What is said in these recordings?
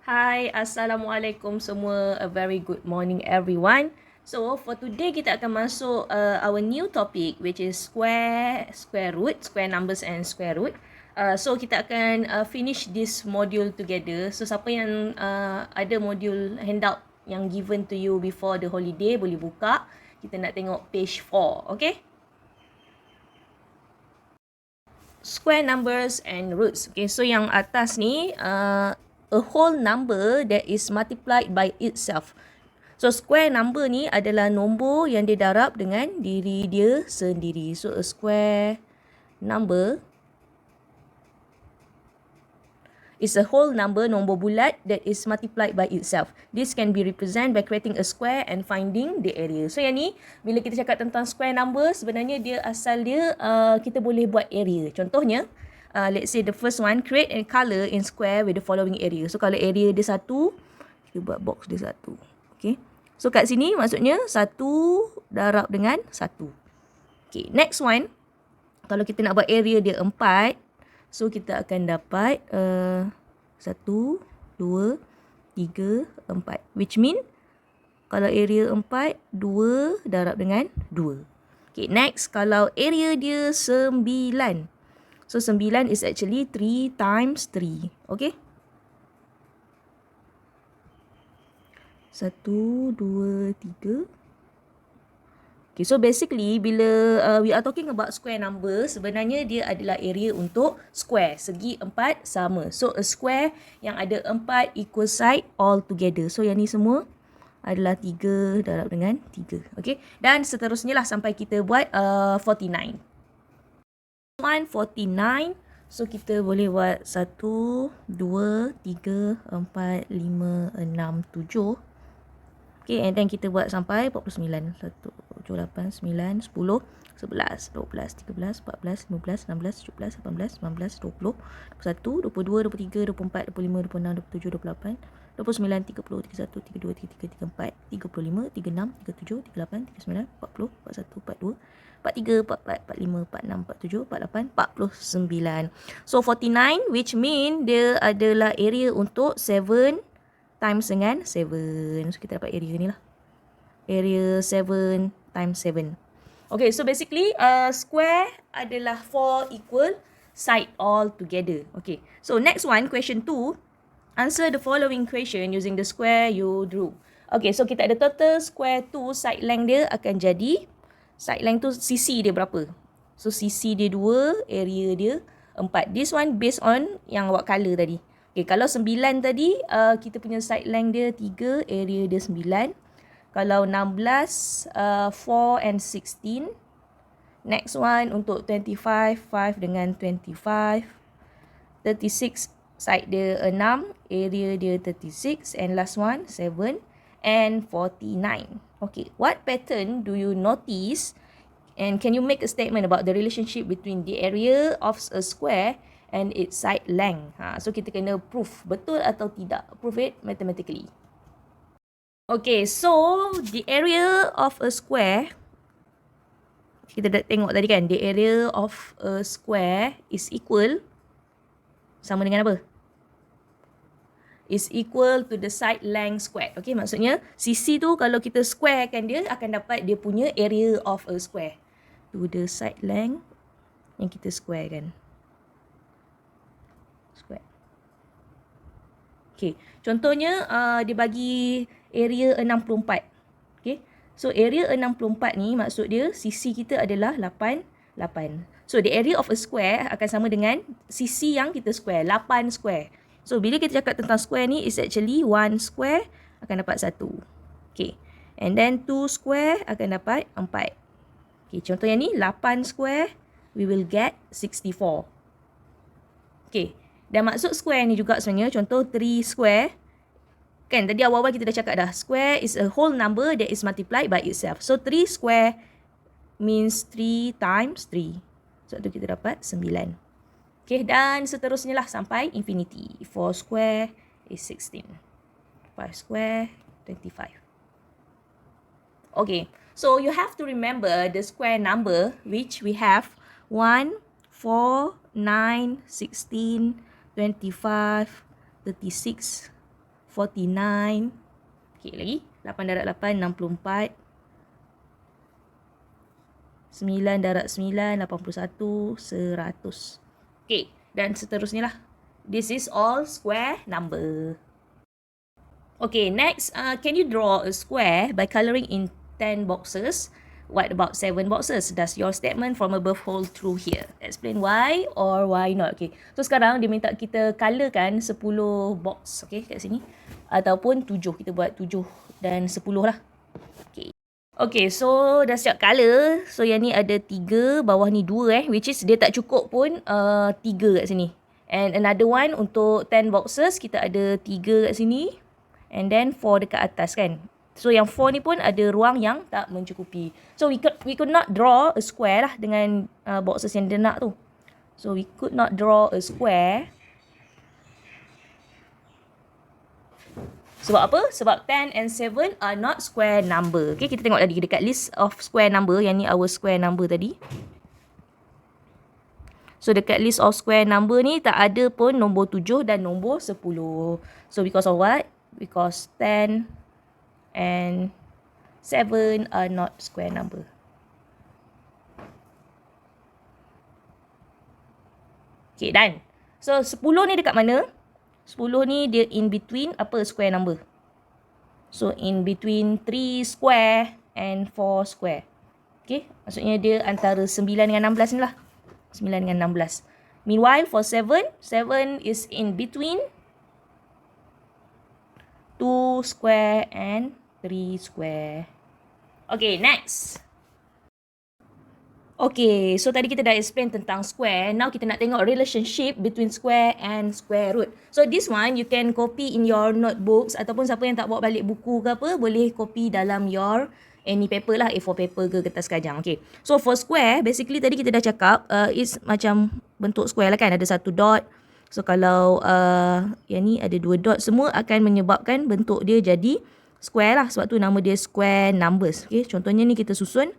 Hai, Assalamualaikum semua. A very good morning everyone. So, for today kita akan masuk our new topic which is square root, square numbers and square root. So, kita akan finish this module together. So, siapa yang ada module handout yang given to you before the holiday boleh buka. Kita nak tengok page 4, okay? Square numbers and roots. Okay, so yang atas ni a whole number that is multiplied by itself. So square number ni adalah nombor yang dia darab dengan diri dia sendiri. So a square number is a whole number, nombor bulat that is multiplied by itself. This can be represented by creating a square and finding the area. So yang ni, bila kita cakap tentang square number, sebenarnya dia asal dia kita boleh buat area. Contohnya, let's say the first one, create a color in square with the following area. So kalau area dia 1, kita buat box dia 1. Okay. So kat sini maksudnya 1 darab dengan 1. Okay, next one, kalau kita nak buat area dia 4, so kita akan dapat 1, 2, 3, 4. Which mean kalau area 4, 2 darab dengan 2. Okay, next kalau area dia 9. So 9 is actually 3 times 3. Okay. 1, 2, 3. Okay, so basically bila we are talking about square number, sebenarnya dia adalah area untuk square. Segi 4 sama. So a square yang ada 4 equal side all together. So yang ni semua adalah 3 darab dengan 3. Okay. Dan seterusnya lah sampai kita buat 49. 49. So kita boleh buat 1, 2, 3, 4, 5, 6, 7. Okay, and then kita buat sampai 49. 1, 7, 8, 9, 10, 11, 12, 13, 14, 15, 16, 17, 18, 19, 20, 21, 22, 23, 24, 25, 26, 27, 28, 29, 30, 31, 32, 33, 34, 35, 36, 37, 38, 39, 40, 41, 42, 43, 44, 45, 46, 47, 48, 49. So 49 which mean dia adalah area untuk 7 times dengan 7. So kita dapat area ni lah. Area 7 times 7. Okay, so basically square adalah 4 equal side all together. Okay, so next one, question 2. Answer the following question using the square you drew. Okay, so kita ada total square 2, side length dia akan jadi, side length tu sisi dia berapa? So sisi dia 2, area dia 4. This one based on yang awak colour tadi. Okay, kalau 9 tadi, kita punya side length dia 3, area dia 9. Kalau 16, 4 and 16. Next one untuk 25, 5 dengan 25. 36, side dia 6, area dia 36. And last one, 7 and 49. Okay, what pattern do you notice? And can you make a statement about the relationship between the area of a square and its side length? So kita kena prove betul atau tidak. Prove it mathematically. Okay, so the area of a square, kita dah tengok tadi kan, the area of a square is equal, sama dengan apa? Is equal to the side length squared. Okay, maksudnya sisi tu kalau kita squarekan dia akan dapat dia punya area of a square. To the side length yang kita squarekan. Square. Okay, contohnya dia bagi area 64. Okay, so area 64 ni maksud dia sisi kita adalah 8. So the area of a square akan sama dengan sisi yang kita square, 8 square. So bila kita cakap tentang square ni, is actually 1 square akan dapat 1. Okay, and then 2 square akan dapat 4. Okay, contoh yang ni 8 square, we will get 64. Okay, dan maksud square ni juga sebenarnya, contoh 3 square. Kan tadi awal-awal kita dah cakap dah, square is a whole number that is multiplied by itself. So 3 square means 3 times 3. So tu kita dapat 9. Okay, dan seterusnya lah sampai infinity. 4 square is 16. 5 square, 25. Okay, so you have to remember the square number which we have 1, 4, 9, 16, 25, 36, 49. Okay, lagi. 8 darab 8, 64. 9 darab 9, 81, 100. Okay, dan seterusnya lah. This is all square number. Okay, next, can you draw a square by coloring in 10 boxes? What about 7 boxes? Does your statement from above hold true here? Explain why or why not. Okay, so sekarang dia minta kita colourkan 10 box. Okay, kat sini. Ataupun 7. Kita buat 7 dan 10 lah. Okay. Okay, so dah siap colour. So yang ni ada 3, bawah ni 2 which is dia tak cukup pun 3 kat sini. And another one untuk 10 boxes, kita ada 3 kat sini. And then 4 dekat atas kan. So yang 4 ni pun ada ruang yang tak mencukupi. So we could not draw a square lah dengan boxes yang dia nak tu. So we could not draw a square. Sebab apa? Sebab 10 and 7 are not square number. Okay, kita tengok tadi dekat list of square number. Yang ni our square number tadi. So dekat list of square number ni tak ada pun nombor 7 dan nombor 10. So because of what? Because 10 and 7 are not square number. Okay, done. So 10 ni dekat mana? 10 ni dia in between apa square number? So in between 3 square and 4 square. Okay, maksudnya dia antara 9 dengan 16 ni lah. 9 dengan 16. Meanwhile for 7 is in between 2 square and 3 square. Okay, next. Okay, so tadi kita dah explain tentang square. Now kita nak tengok relationship between square and square root. So this one you can copy in your notebooks ataupun siapa yang tak bawa balik buku ke apa, boleh copy dalam your any paper lah, A4 paper ke kertas kajang. Okay, so for square, basically tadi kita dah cakap is macam bentuk square lah kan, ada satu dot. So kalau yang ni ada 2 dot, semua akan menyebabkan bentuk dia jadi square lah. Sebab tu nama dia square numbers. Okay, contohnya ni kita susun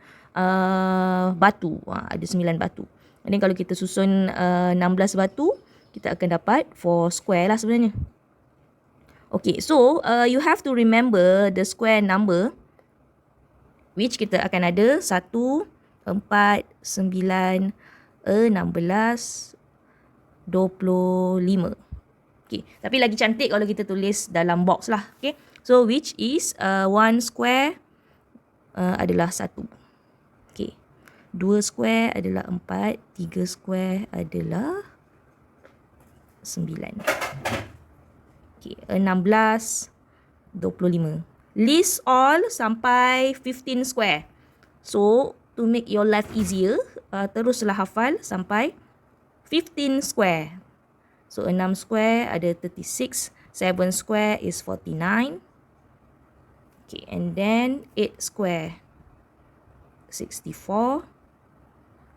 batu. Ada 9 batu. Dan kalau kita susun 16 batu, kita akan dapat 4 square lah sebenarnya. Okay, so you have to remember the square number which kita akan ada 1, 4, 9, 16, 25. Okay, tapi lagi cantik kalau kita tulis dalam box lah. Okay, so which is 1 square adalah 1. Okay, 2 square adalah 4, 3 square adalah 9. Okay, 16, 25. List all sampai 15 square. So, to make your life easier, teruslah hafal sampai 15 square. So 6 square ada 36, 7 square is 49. Okay, and then 8 square 64,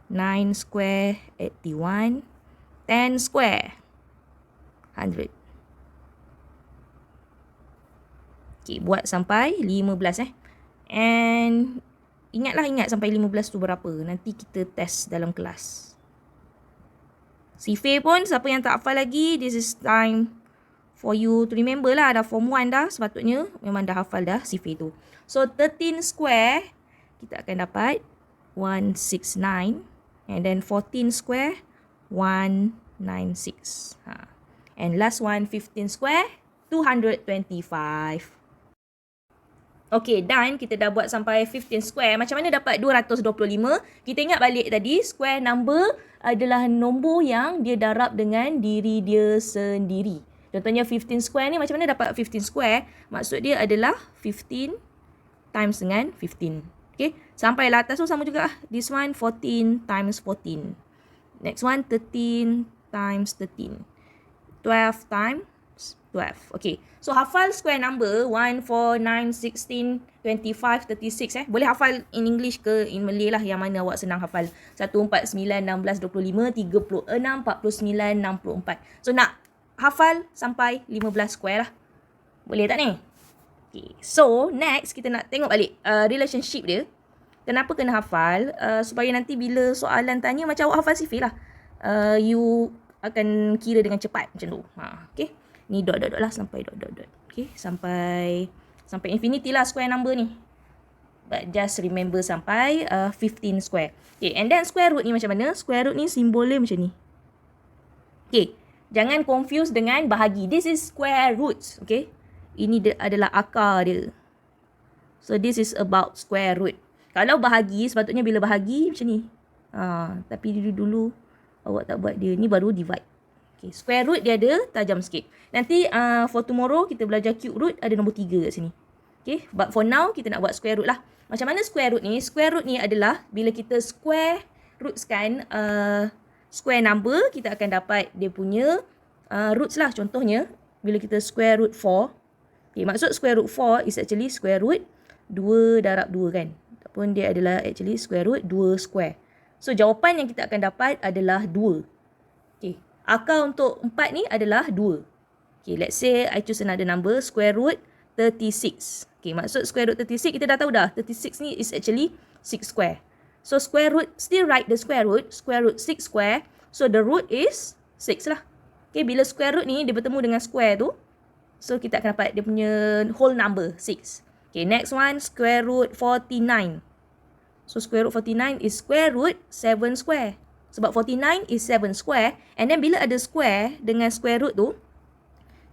9 square 81, 10 square 100. Okay, buat sampai 15 And ingat sampai 15 tu berapa. Nanti kita test dalam kelas. Sifir pun, siapa yang tak hafal lagi, this is time for you to remember lah. Dah form 1 dah, sepatutnya memang dah hafal dah sifir tu. So 13 square, kita akan dapat 169. And then 14 square, 196. And last one, 15 square, 225. Okay, done. Kita dah buat sampai 15 square. Macam mana dapat 225? Kita ingat balik tadi, square number adalah nombor yang dia darab dengan diri dia sendiri. Contohnya 15 square ni, macam mana dapat 15 square? Maksud dia adalah 15 times dengan 15. Okay, sampai lah atas tu sama juga. This one 14 times 14. Next one 13 times 13. 12 times 12. Okay, so hafal square number 1, 4, 9, 16, 25, 36. Boleh hafal in English ke in Malay lah, yang mana awak senang hafal. 1, 4, 9, 16, 25, 36, 49, 64. So nak hafal sampai 15 square lah. Boleh tak ni? Okay, so next kita nak tengok balik relationship dia. Kenapa kena hafal? Supaya nanti bila soalan tanya, macam awak hafal sifir lah. You akan kira dengan cepat macam tu. Okay. Ni dot lah sampai dot. Okay, sampai infinity lah square number ni. But just remember sampai 15 square. Okay, and then square root ni macam mana? Square root ni simbolnya macam ni. Okay, jangan confuse dengan bahagi. This is square roots. Okay, ini adalah akar dia. So this is about square root. Kalau bahagi, sepatutnya bila bahagi macam ni. Tapi dulu awak tak buat dia. Ni baru divide. Okay, square root dia ada tajam sikit. Nanti for tomorrow kita belajar cube root, ada nombor 3 kat sini. Okay, but for now kita nak buat square root lah. Macam mana square root ni? Square root ni adalah bila kita square rootskan square number, kita akan dapat dia punya roots lah. Contohnya, bila kita square root 4. Okay, maksud square root 4 is actually square root 2 darab 2 kan. Ataupun dia adalah actually square root 2 square. So, jawapan yang kita akan dapat adalah 2. Okay, akar untuk 4 ni adalah 2. Okay, let's say I choose another number, square root 36. Okay, maksud square root 36, kita dah tahu dah. 36 ni is actually 6 square. So, square root, still write the square root 6 square. So, the root is 6 lah. Okay, bila square root ni dia bertemu dengan square tu, so kita akan dapat dia punya whole number, 6. Okay, next one, square root 49. So, square root 49 is square root 7 square. Sebab 49 is 7 square. And then, bila ada square dengan square root tu,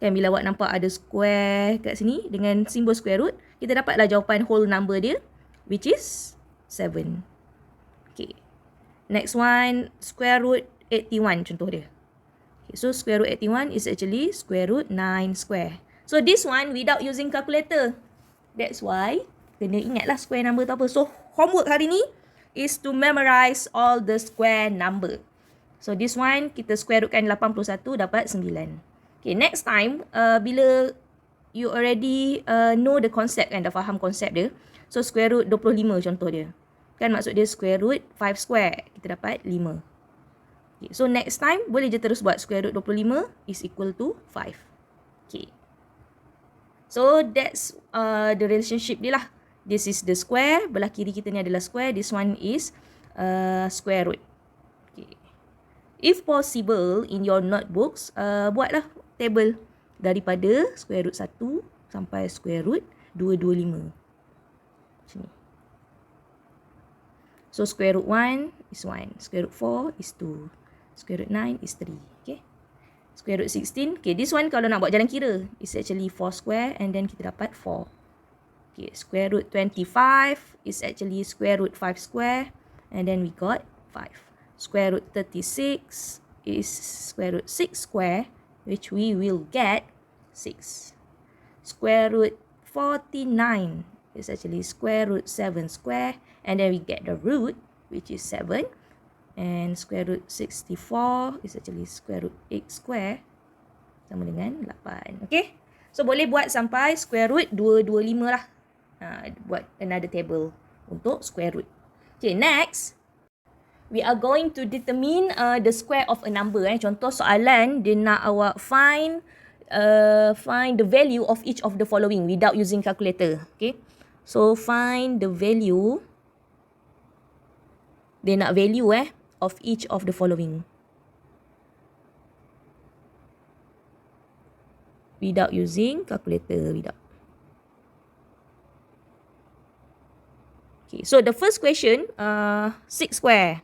kan bila awak nampak ada square kat sini dengan simbol square root, kita dapatlah jawapan whole number dia, which is 7. Okay. Next one, square root 81 contoh dia. Okay, so, square root 81 is actually square root 9 square. So, this one without using calculator. That's why, kena ingatlah square number tu apa. So, homework hari ni is to memorize all the square number. So, this one, kita square rootkan 81, dapat 9. Okay, next time, bila you already know the concept kan, dah faham konsep dia. So, square root 25 contoh dia. Kan maksud dia square root 5 square. Kita dapat 5. Okay, so, next time, boleh je terus buat square root 25 is equal to 5. Okay. So, that's the relationship dia lah. This is the square. Belah kiri kita ni adalah square. This one is square root. Okay. If possible, in your notebooks, buatlah table daripada square root 1 sampai square root 225. Macam ni. So, square root 1 is 1. Square root 4 is 2. Square root 9 is 3. Okay. Square root 16. Okay, this one kalau nak buat jalan kira, is actually 4 square and then kita dapat 4. Okay, square root 25 is actually square root 5 square and then we got 5. Square root 36 is square root 6 square, which we will get 6. Square root 49 is actually square root 7 square. And then we get the root, which is 7. And square root 64 is actually square root 8 square. Sama dengan 8. Okay. So, boleh buat sampai square root 225 lah. Buat another table untuk square root. Okay, next. We are going to determine the square of a number. Contoh soalan, dia nak awak find the value of each of the following without using calculator. Okay. So, find the value. Dia nak value of each of the following. Without using calculator. Okay. So, the first question, 6 square.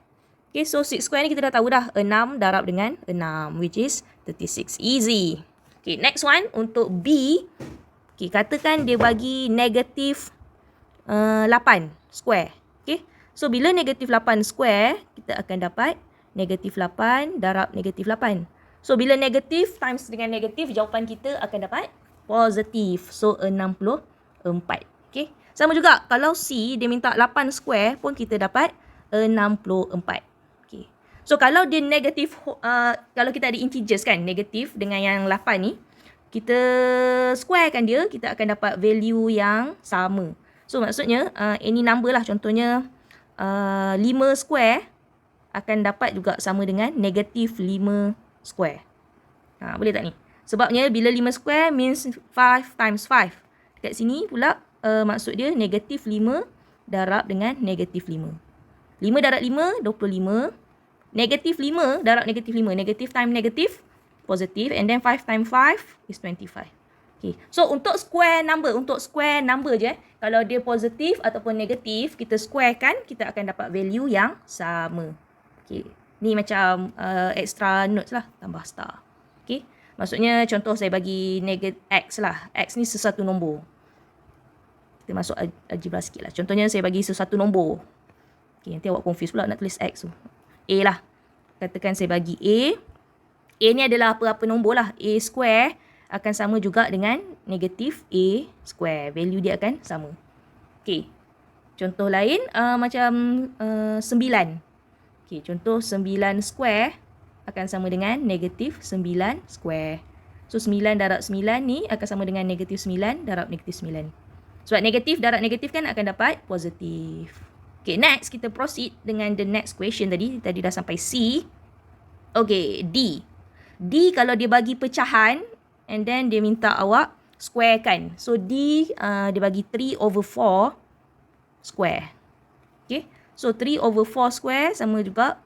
Okay, so 6 square ni kita dah tahu dah. 6 darab dengan 6, which is 36. Easy. Okay, next one untuk B. Okay, katakan dia bagi negatif 8 square. Okay, so bila negatif 8 square, kita akan dapat negatif 8 darab negatif 8. So, bila negatif times dengan negatif, jawapan kita akan dapat positif. So, 64. Okay, sama juga kalau C dia minta 8 square pun kita dapat 64. So, kalau dia negatif, kalau kita ada integers kan, negatif dengan yang 8 ni, kita squarekan dia, kita akan dapat value yang sama. So, maksudnya, any number lah, contohnya 5 square akan dapat juga sama dengan negatif 5 square. Boleh tak ni? Sebabnya, bila 5 square means 5 times 5. Dekat sini pula, maksud dia negatif 5 darab dengan negatif 5. 5 darab 5, 25. Negatif 5 darab negatif 5. Negatif times negatif, positif, and then 5 times 5 is 25. Okay. So untuk square number je, kalau dia positif ataupun negatif, kita squarekan, kita akan dapat value yang sama. Okay. Ni macam extra notes lah, tambah star. Okay. Maksudnya contoh saya bagi X lah. X ni sesuatu nombor. Kita masuk algebra sikit lah. Contohnya saya bagi sesuatu nombor. Okay, nanti awak confuse pula nak tulis X tu. A lah. Katakan saya bagi A. A ni adalah apa-apa nombor lah. A square akan sama juga dengan negatif A square. Value dia akan sama. Okay. Contoh lain macam 9. Okay, contoh 9 square akan sama dengan negatif 9 square. So 9 darab 9 ni akan sama dengan negatif 9 darab negatif 9. Sebab negatif darab negatif kan akan dapat positif. Okay, next kita proceed dengan the next question tadi. Tadi dah sampai C. Okay, D. D kalau dia bagi pecahan and then dia minta awak squarekan. So D dia bagi 3 over 4 square. Okay, so 3 over 4 square sama juga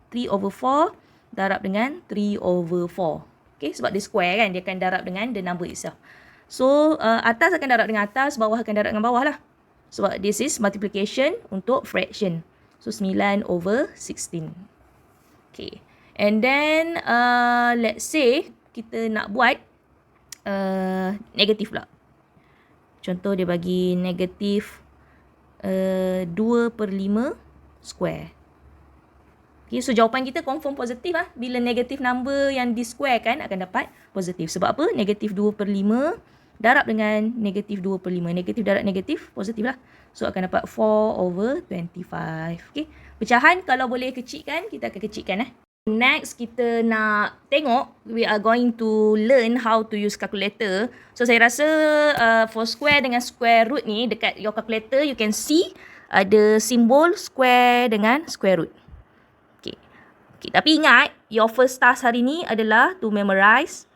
3 over 4 darab dengan 3 over 4. Okay, sebab dia square kan, dia akan darab dengan the number itself. So, atas akan darab dengan atas, bawah akan darab dengan bawah lah. Sebab this is multiplication untuk fraction. So, 9 over 16. Okay. And then, let's say, kita nak buat negatif pula. Contoh dia bagi negatif 2/5 square. Okay, so jawapan kita confirm positif lah. Bila negatif number yang di square kan akan dapat positif. Sebab apa? Negatif 2/5 darab dengan negatif 2/5. Negatif darab negatif, positif lah. So akan dapat 4 over 25. Okay. Pecahan kalau boleh kecilkan, kita akan kecilkan. Next, kita nak tengok, we are going to learn how to use calculator. So saya rasa for square dengan square root ni, dekat your calculator, you can see ada simbol square dengan square root. Okay, tapi ingat, your first task hari ni adalah to memorize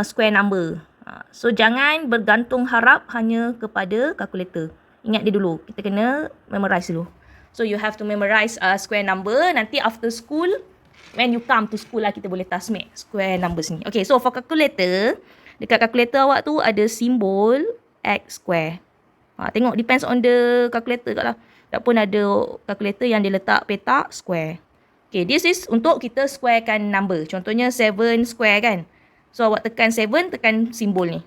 square number. So, jangan bergantung harap hanya kepada calculator. Ingat dia dulu. Kita kena memorize dulu. So, you have to memorize square number. Nanti after school, when you come to school lah, kita boleh tasmik square numbers ni. Okay, so for calculator, dekat calculator awak tu ada simbol X square. Tengok, depends on the calculator kat lah. Tak pun ada calculator yang dia letak petak square. Okay, this is untuk kita squarekan number. Contohnya 7 square kan. So, awak tekan 7, tekan simbol ni.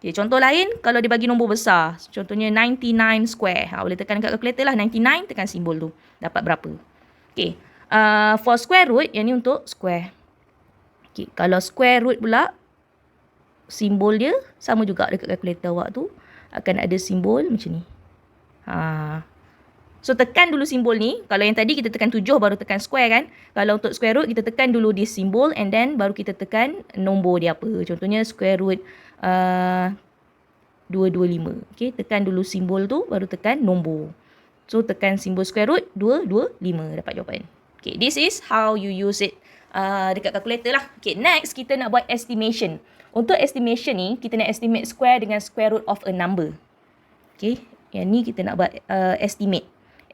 Okay, contoh lain, kalau dia bagi nombor besar. Contohnya 99 square. Boleh tekan kat calculator lah. 99, tekan simbol tu. Dapat berapa. Okay, for square root, yang ni untuk square. Okay, kalau square root pula, simbol dia sama juga dekat calculator awak tu. Akan ada simbol macam ni. So, tekan dulu simbol ni. Kalau yang tadi kita tekan 7 baru tekan square kan. Kalau untuk square root, kita tekan dulu this simbol and then baru kita tekan nombor dia apa. Contohnya square root 225. Okay, tekan dulu simbol tu baru tekan nombor. So, tekan simbol square root 225 dapat jawapan. Okay, this is how you use it dekat calculator lah. Okay, next kita nak buat estimation. Untuk estimation ni, kita nak estimate square dengan square root of a number. Okay, yang ni kita nak buat estimate.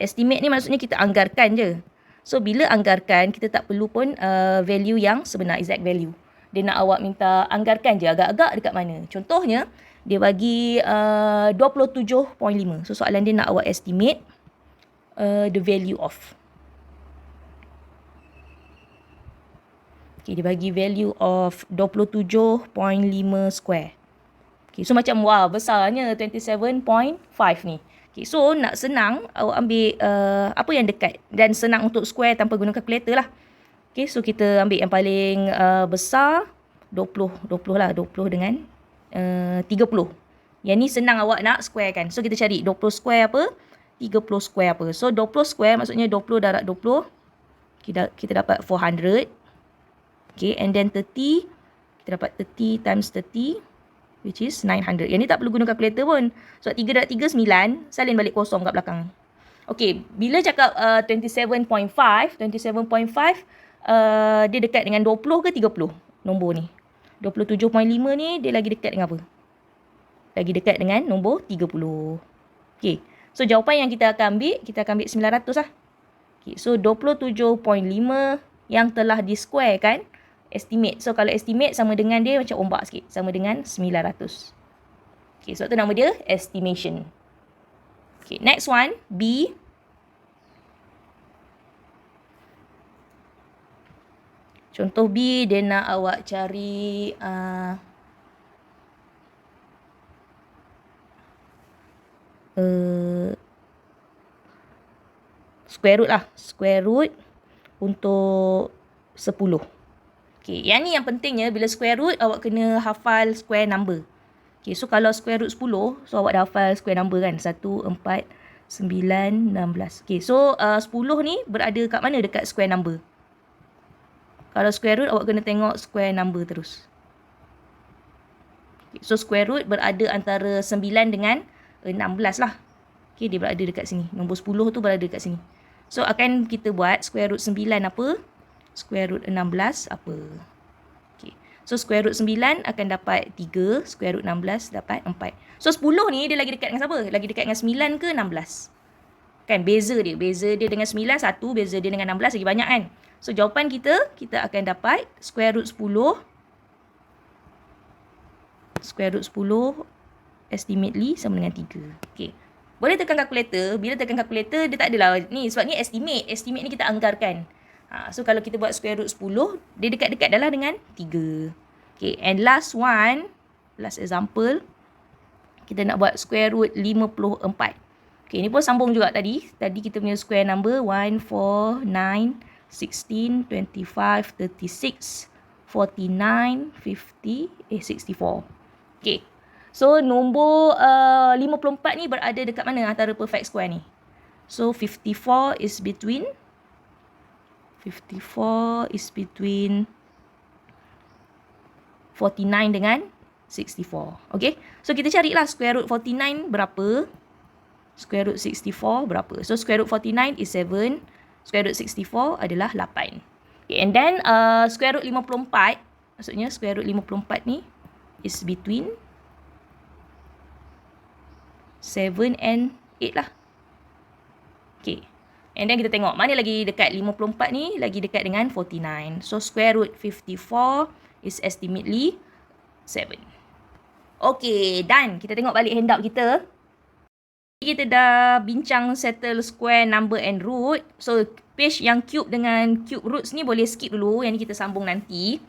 Estimate ni maksudnya kita anggarkan je. So, bila anggarkan, kita tak perlu pun value yang sebenar, exact value. Dia nak awak minta anggarkan je agak-agak dekat mana. Contohnya, dia bagi 27.5. So, soalan dia nak awak estimate the value of. Okay, dia bagi value of 27.5 square. Okay, so macam wah, besarnya 27.5 ni. Okay, so nak senang, awak ambil apa yang dekat dan senang untuk square tanpa guna calculator lah. Okay, so kita ambil yang paling besar, 20 lah, 20 dengan 30. Yang ni senang awak nak square kan. So kita cari 20 square apa, 30 square apa. So 20 square maksudnya 20 darab 20, kita dapat 400. Okay, and then 30, kita dapat 30 times 30. Which is 900. Yang ni tak perlu guna calculator pun. Sebab 3 darab 3, 9. Salin balik kosong kat belakang. Okay. Bila cakap 27.5. 27.5. Dia dekat dengan 20 ke 30? Nombor ni. 27.5 ni dia lagi dekat dengan apa? Lagi dekat dengan nombor 30. Okay. So jawapan yang kita akan ambil. Kita akan ambil 900 lah. Okay. So 27.5 yang telah di square kan. Estimate. So, kalau estimate sama dengan dia macam ombak sikit. Sama dengan 900. Okay, sebab tu nama dia estimation. Okay, next one. B. Contoh B, dia nak awak cari square root lah. Square root untuk 10. Okay, yang ni yang pentingnya bila square root, awak kena hafal square number. Okay, so kalau square root 10, so awak dah hafal square number kan? 1, 4, 9, 16. Okay, so 10 ni berada kat mana dekat square number? Kalau square root, awak kena tengok square number terus. Okay, so square root berada antara 9 dengan 16 lah. Okay, dia berada dekat sini. Nombor 10 tu berada dekat sini. So, akan kita buat square root 9 apa? Square root 16 apa? Okay. So, square root 9 akan dapat 3. Square root 16 dapat 4. So, 10 ni dia lagi dekat dengan siapa? Lagi dekat dengan 9 ke 16? Kan, beza dia. Beza dia dengan 9, 1. Beza dia dengan 16 lagi banyak kan? So, jawapan kita akan dapat square root 10. Square root 10 estimately sama dengan 3. Okay. Boleh tekan kalkulator. Bila tekan kalkulator, dia tak adalah ni. Sebab ni estimate. Estimate ni kita anggarkan. So, kalau kita buat square root 10, dia dekat-dekat adalah dengan 3. Okay. And last one. Last example. Kita nak buat square root 54. Okay. Ni pun sambung juga tadi. Tadi kita punya square number 1, 4, 9, 16, 25, 36, 49, 50, 64. Okay. So, nombor 54 ni berada dekat mana antara perfect square ni? So, 54 is between 49 dengan 64. Okay. So, kita carilah square root 49 berapa. Square root 64 berapa. So, square root 49 is 7. Square root 64 adalah 8. Okay. And then, square root 54. Maksudnya, square root 54 ni is between 7 and 8 lah. Okay. And then kita tengok mana lagi dekat 54 ni, lagi dekat dengan 49. So, square root 54 is estimately 7. Okay, done. Kita tengok balik handout kita. Kita dah bincang settle square, number and root. So, page yang cube dengan cube roots ni boleh skip dulu. Yang ni kita sambung nanti.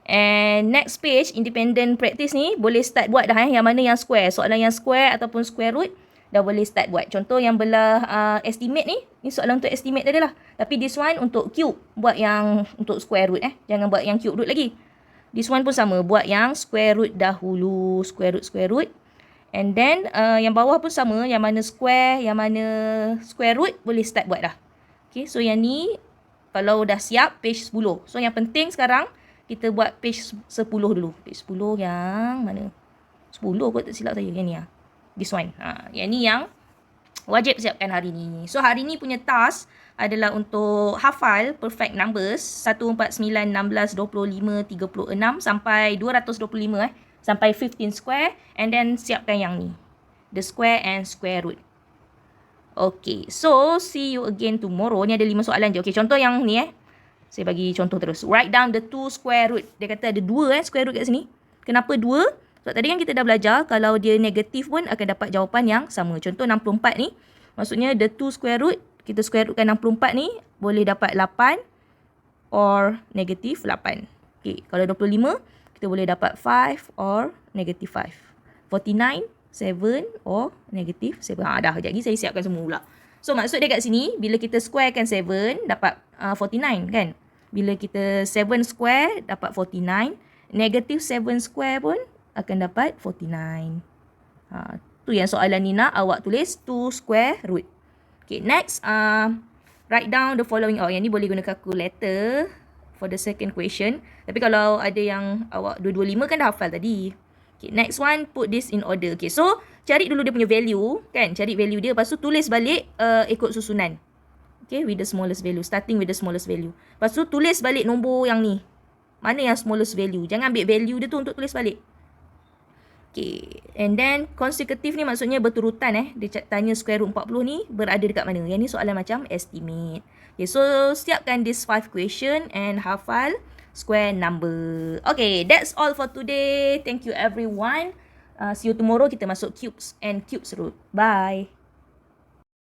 And next page, independent practice ni, boleh start buat dah yang mana yang square. Soalan yang square ataupun square root, dah boleh start buat. Contoh yang belah estimate ni soalan untuk estimate tadi lah. Tapi this one untuk cube, buat yang untuk square root. Jangan buat yang cube root lagi. This one pun sama, buat yang square root dahulu. Square root. And then, yang bawah pun sama, yang mana square, yang mana square root, boleh start buat dah. Okay, so yang ni, kalau dah siap, page 10. So, yang penting sekarang, kita buat page 10 dulu. Page 10 yang mana? 10 kot tak silap saya. Yang ni lah. This one. Yang ni yang wajib siapkan hari ni. So, hari ni punya task adalah untuk hafal perfect numbers. 1, 4, 9, 16, 25, 36 sampai 225 sampai 15 square. And then siapkan yang ni. The square and square root. Okay. So, see you again tomorrow. Ni ada 5 soalan je. Okay, contoh yang ni Saya bagi contoh terus. Write down the 2 square root. Dia kata ada 2 square root kat sini. Kenapa 2? Sebab tadi kan kita dah belajar kalau dia negatif pun akan dapat jawapan yang sama. Contoh 64 ni. Maksudnya the 2 square root. Kita square rootkan 64 ni. Boleh dapat 8 or negatif 8. Okay. Kalau 25 kita boleh dapat 5 or negatif 5. 49, 7 or negatif 7. Dah sekejap lagi saya siapkan semua pula. So, maksud dia kat sini, bila kita squarekan 7, dapat 49 kan? Bila kita 7 square, dapat 49. Negatif 7 square pun akan dapat 49. Tu yang soalan ni nak awak tulis 2 square root. Okay, next, write down the following. Yang ni boleh guna calculator for the second question. Tapi kalau ada yang awak 225 kan dah hafal tadi. Okay, next one, put this in order. Okay, so cari dulu dia punya value, kan? Cari value dia, lepas tu tulis balik ikut susunan. Okay, with the smallest value. Starting with the smallest value. Lepas tu tulis balik nombor yang ni. Mana yang smallest value. Jangan ambil value dia tu untuk tulis balik. Okay, and then consecutive ni maksudnya berturutan Dia tanya square root 40 ni berada dekat mana. Yang ni soalan macam estimate. Okay, so siapkan this 5 question and hafal square number. Okay, that's all for today. Thank you everyone. See you tomorrow. Kita masuk cubes and cubes root. Bye.